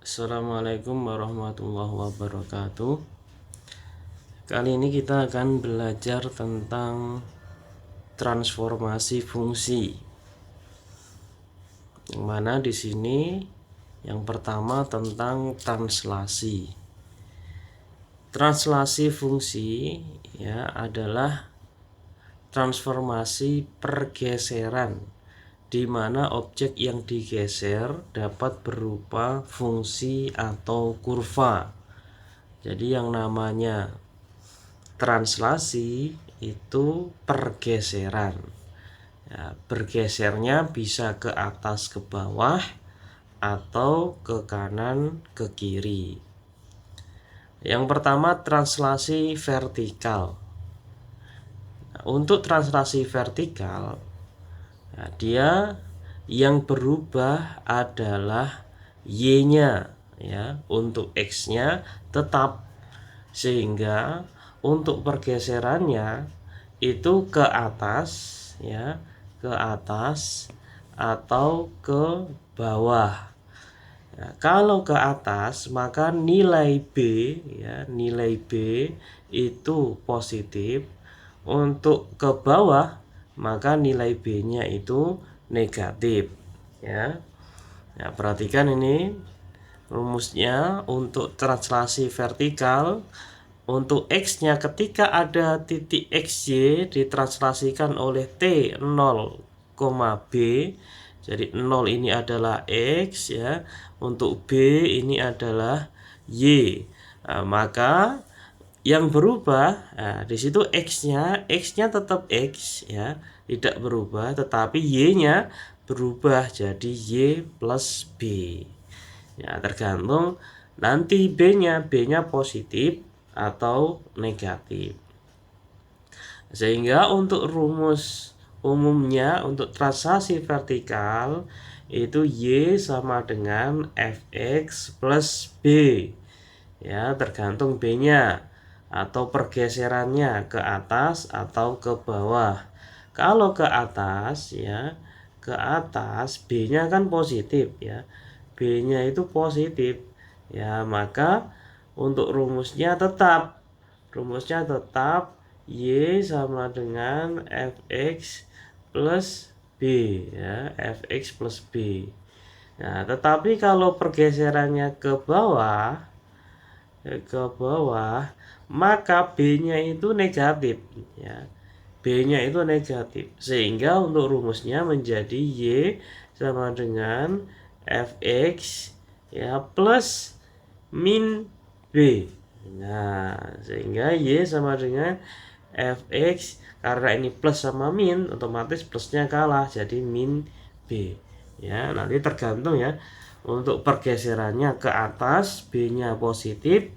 Assalamualaikum warahmatullahi wabarakatuh. Kali ini kita akan belajar tentang transformasi fungsi. Yang mana di sini yang pertama tentang translasi. Translasi fungsi ya adalah transformasi pergeseran di mana objek yang digeser dapat berupa fungsi atau kurva. Jadi yang namanya translasi itu pergeseran. Ya, bergesernya bisa ke atas ke bawah atau ke kanan ke kiri. Yang pertama translasi vertikal. Nah, untuk translasi vertikal, nah, dia yang berubah adalah Y-nya ya. Untuk X-nya tetap, sehingga untuk pergeserannya itu ke atas ya, ke atas atau ke bawah. Nah, kalau ke atas maka nilai B ya, nilai B itu positif. Untuk ke bawah maka nilai B-nya itu negatif ya. Nah, perhatikan ini rumusnya untuk translasi vertikal. Untuk X-nya ketika ada titik XY ditranslasikan oleh T 0, B. Jadi 0 ini adalah X ya. Untuk B ini adalah Y. Nah, maka yang berubah, nah, di situ X-nya tetap X ya, tidak berubah, tetapi Y-nya berubah jadi Y plus B. Ya, tergantung nanti B-nya positif atau negatif. Sehingga untuk rumus umumnya untuk translasi vertikal itu Y sama dengan Fx plus B. Ya, tergantung B-nya atau pergeserannya ke atas atau ke bawah. Kalau ke atas ya, ke atas B-nya kan positif ya. B-nya itu positif. Ya, maka untuk rumusnya tetap Y sama dengan Fx plus B ya, Fx plus B. Nah, tetapi kalau pergeserannya ke bawah maka B-nya itu negatif ya. B-nya itu negatif, sehingga untuk rumusnya menjadi Y sama dengan Fx ya plus min B. Nah, sehingga Y sama dengan Fx, karena ini plus sama min, otomatis plusnya kalah jadi min B. Ya, nanti tergantung ya. Untuk pergeserannya ke atas B-nya positif,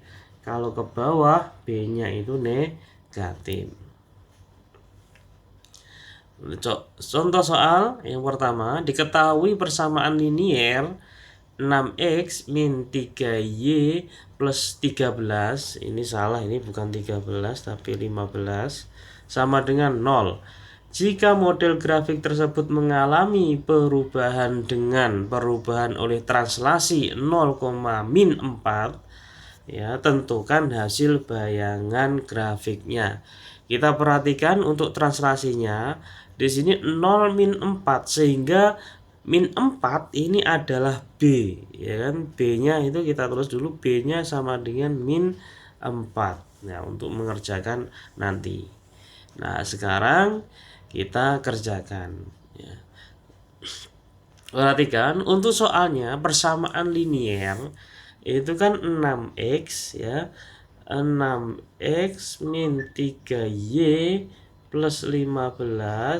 kalau ke bawah B-nya itu negatif. Contoh soal yang pertama, diketahui persamaan linier 6x min 3y plus 13. Ini salah, ini bukan 13 tapi 15 sama dengan 0. Jika model grafik tersebut mengalami perubahan dengan perubahan oleh translasi 0, min 4 ya, tentukan hasil bayangan grafiknya. Kita perhatikan untuk translasinya di sini 0 min 4, sehingga min 4 ini adalah B ya kan. B-nya itu kita tulis dulu, B-nya sama dengan min 4. Nah, untuk mengerjakan nanti. Nah, sekarang kita kerjakan ya. Perhatikan untuk soalnya persamaan linier itu kan 6x ya. 6x min 3y plus 15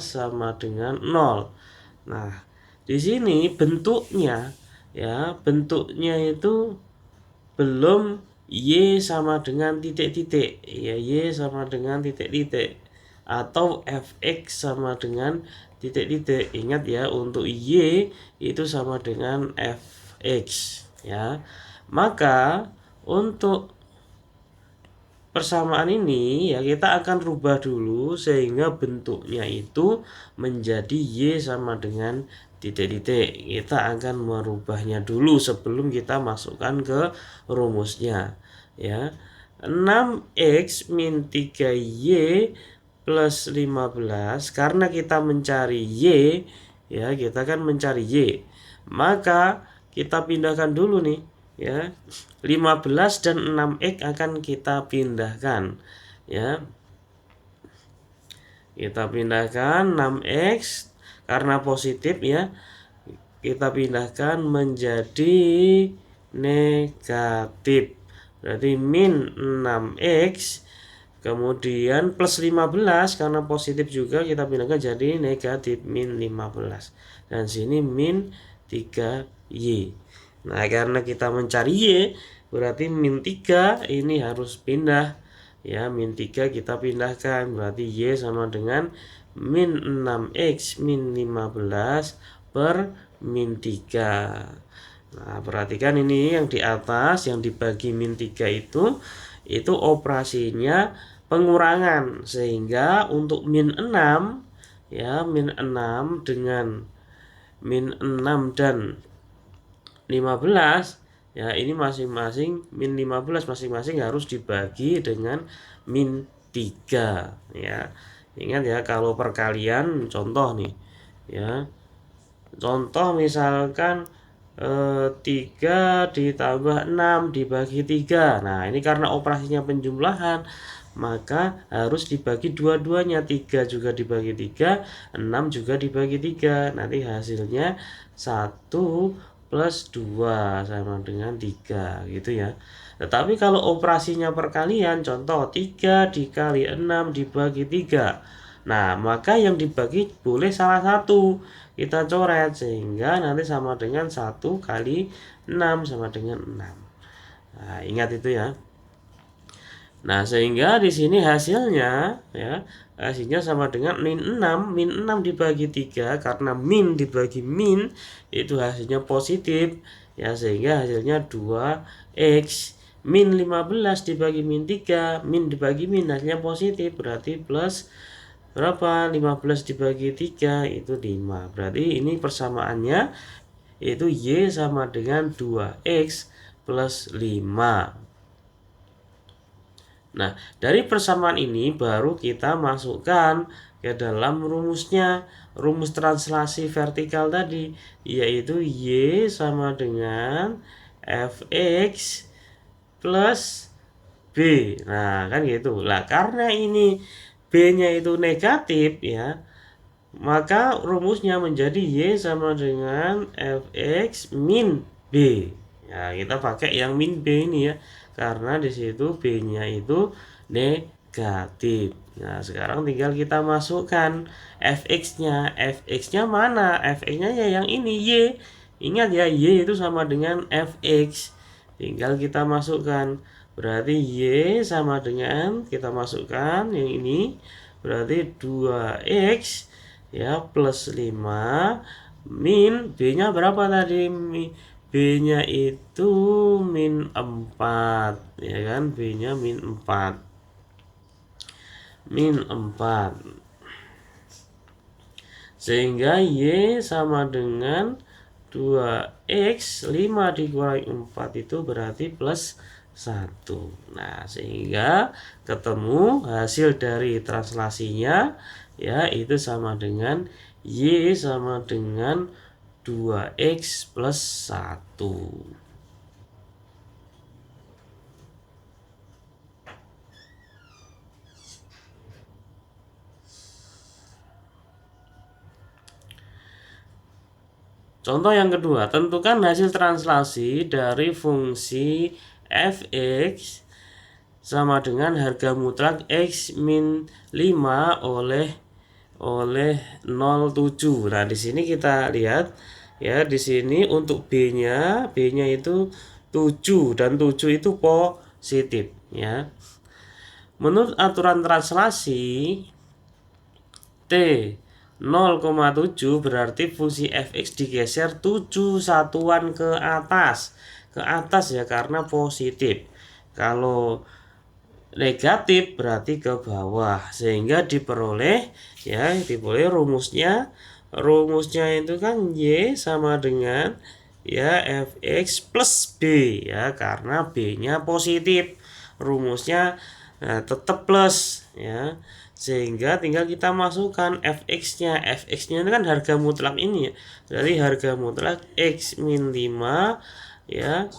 sama dengan 0. Nah, di sini bentuknya ya, bentuknya itu belum Y sama dengan titik-titik ya, Y sama dengan titik-titik atau Fx sama dengan titik-titik. Ingat ya, untuk Y itu sama dengan Fx ya. Maka untuk persamaan ini ya kita akan rubah dulu sehingga bentuknya itu menjadi Y sama dengan titik-titik. Kita akan merubahnya dulu sebelum kita masukkan ke rumusnya, ya. 6x min 3y plus 15, karena kita mencari y, ya, kita kan mencari y, maka kita pindahkan dulu nih, ya. 15 dan 6x akan kita pindahkan, ya. Kita pindahkan 6x karena positif, ya. Kita pindahkan menjadi negatif. Berarti min 6x kemudian plus 15 karena positif juga kita pindahkan jadi negatif min 15. Dan sini min 3y. Nah, karena kita mencari y, berarti min 3 ini harus pindah, ya. Min 3 kita pindahkan, berarti y sama dengan min 6x min 15 per min 3. Nah, perhatikan ini yang di atas yang dibagi min 3 itu operasinya pengurangan, sehingga untuk min 6, ya, min 6 dengan min 6 dan 15, ya, ini masing-masing min 15 masing-masing harus dibagi dengan min 3, ya. Ingat ya, kalau perkalian contoh nih, ya. Contoh misalkan 3 ditambah 6 dibagi 3. Nah, ini karena operasinya penjumlahan, maka harus dibagi dua-duanya. 3 juga dibagi 3, 6 juga dibagi 3. Nanti hasilnya 1 plus 2 sama dengan 3, gitu ya. Tetapi kalau operasinya perkalian, contoh 3 dikali 6 dibagi 3. Nah, maka yang dibagi boleh salah satu. Kita coret sehingga nanti sama dengan 1 kali 6 sama dengan 6. Nah, ingat itu ya. Nah, sehingga di sini hasilnya, ya, hasilnya sama dengan min 6. Min 6 dibagi 3, karena min dibagi min itu hasilnya positif, ya, sehingga hasilnya 2x. Min 15 dibagi min 3, min dibagi min hasilnya positif, berarti plus berapa? 15 dibagi 3 itu 5. Berarti ini persamaannya itu y sama dengan 2x plus 5. Nah, dari persamaan ini baru kita masukkan ke dalam rumusnya, rumus translasi vertikal tadi, yaitu y sama dengan fx plus b. Nah, kan gitu. Lah, karena ini b-nya itu negatif, ya, maka rumusnya menjadi y sama dengan fx min b. Ya, kita pakai yang min b ini, ya, karena di situ b-nya itu negatif. Nah, sekarang tinggal kita masukkan fx-nya. Fx-nya mana? Fx-nya ya yang ini, y. Ingat ya, y itu sama dengan fx. Tinggal kita masukkan. Berarti y sama dengan, kita masukkan yang ini, berarti 2x, ya, plus 5 min b-nya berapa tadi? B-nya itu min 4, ya kan? B-nya min 4. Min 4. Sehingga y sama dengan 2x, 5 dikurangi 4 itu berarti plus 1. Nah, sehingga ketemu hasil dari translasinya, ya, itu sama dengan y sama dengan 2x plus 1. Contoh yang kedua, tentukan hasil translasi dari fungsi fx sama dengan harga mutlak x min 5 oleh 0,7. Nah, di sini kita lihat, ya, di sini untuk b-nya itu 7 dan 7 itu positif, ya. Menurut aturan translasi t 0,7 berarti fungsi fx digeser 7 satuan ke atas, ya, karena positif. Kalau negatif berarti ke bawah, sehingga diperoleh rumusnya rumusnya itu kan Y sama dengan ya fx plus B ya, karena B-nya positif. Rumusnya tetap plus ya. Sehingga tinggal kita masukkan fx-nya. Fx-nya itu kan harga mutlak ini ya. Berarti harga mutlak x min 5 ya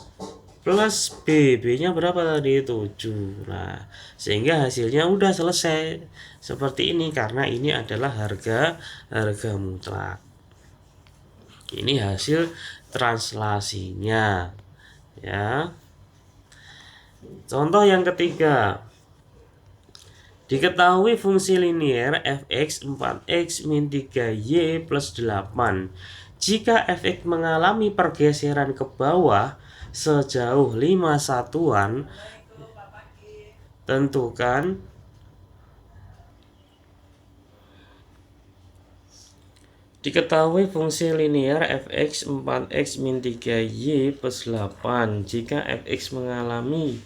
plus B. B-nya berapa tadi? 7. Nah, sehingga hasilnya udah selesai seperti ini karena ini adalah harga mutlak. Ini hasil translasinya ya. Contoh yang ketiga. Diketahui fungsi linier fx 4x min 3y plus 8. Jika fx mengalami pergeseran ke bawah sejauh 5 satuan, tentukan diketahui fungsi linier fx 4x min 3y plus 8. Jika fx mengalami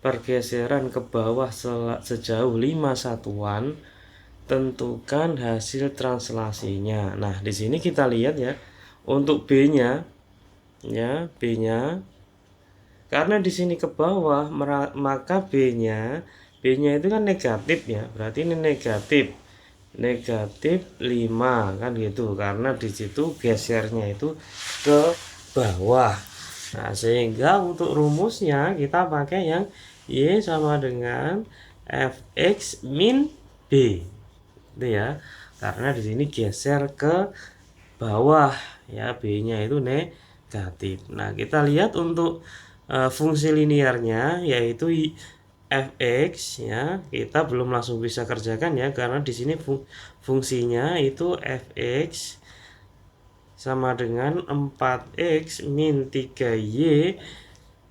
pergeseran ke bawah sejauh 5 satuan, tentukan hasil translasinya. Nah, di sini kita lihat ya, untuk B-nya ya, B-nya karena di sini ke bawah, maka B-nya itu kan negatif ya. Berarti ini negatif 5 kan gitu, karena di situ gesernya itu ke bawah. Nah, sehingga untuk rumusnya kita pakai yang Y sama dengan fx min B itu ya, karena di sini geser ke bawah ya, B-nya itu negatif. Nah, kita lihat untuk fungsi linearnya yaitu fx ya, kita belum langsung bisa kerjakan ya, karena di sini fungsinya itu fx sama dengan 4x min 3y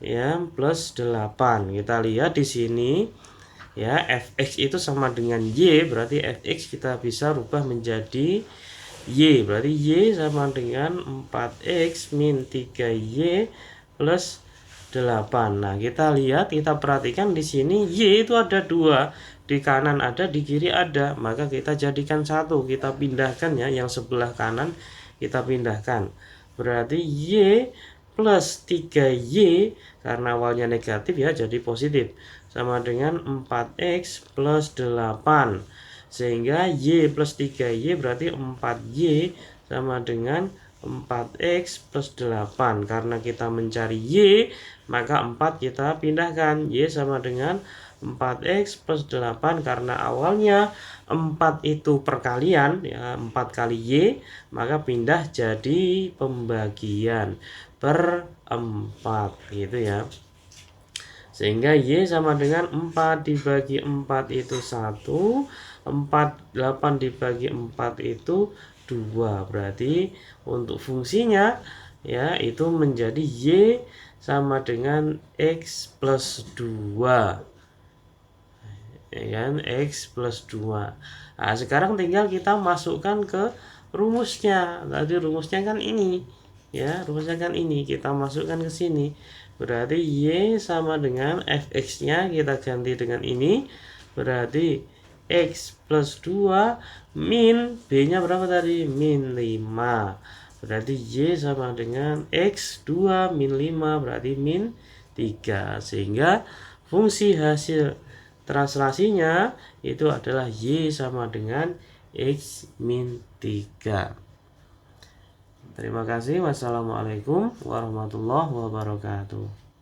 ya plus 8. Kita lihat di sini ya, fx itu sama dengan y, berarti fx kita bisa rubah menjadi y, berarti y sama dengan 4x min 3y plus 8. Nah, kita lihat, kita perhatikan di sini y itu ada 2, di kanan ada, di kiri ada, maka kita jadikan satu, kita pindahkan ya, yang sebelah kanan kita pindahkan. Berarti y plus 3y karena awalnya negatif ya, jadi positif, sama dengan 4x plus 8. Sehingga y plus 3y berarti 4y sama dengan 4x plus 8. Karena kita mencari y, maka 4 kita pindahkan, y sama dengan 4x plus 8, karena awalnya 4 itu perkalian ya, 4 kali y, maka pindah jadi pembagian per 4 gitu ya. Sehingga y sama dengan 4 dibagi 4 itu 1, 8 dibagi 4 itu 2. Berarti untuk fungsinya ya itu menjadi y sama dengan x plus 2 ya kan, x plus 2. Nah, sekarang tinggal kita masukkan ke rumusnya. Tadi rumusnya kan ini ya, rumusnya kan ini, kita masukkan ke sini. Berarti y sama dengan fx nya kita ganti dengan ini, berarti x plus 2 min b nya berapa tadi, min 5. Berarti y sama dengan x 2 min 5 berarti min 3. Sehingga fungsi hasil translasinya itu adalah y sama dengan x min 3. Terima kasih. Wassalamualaikum warahmatullahi wabarakatuh.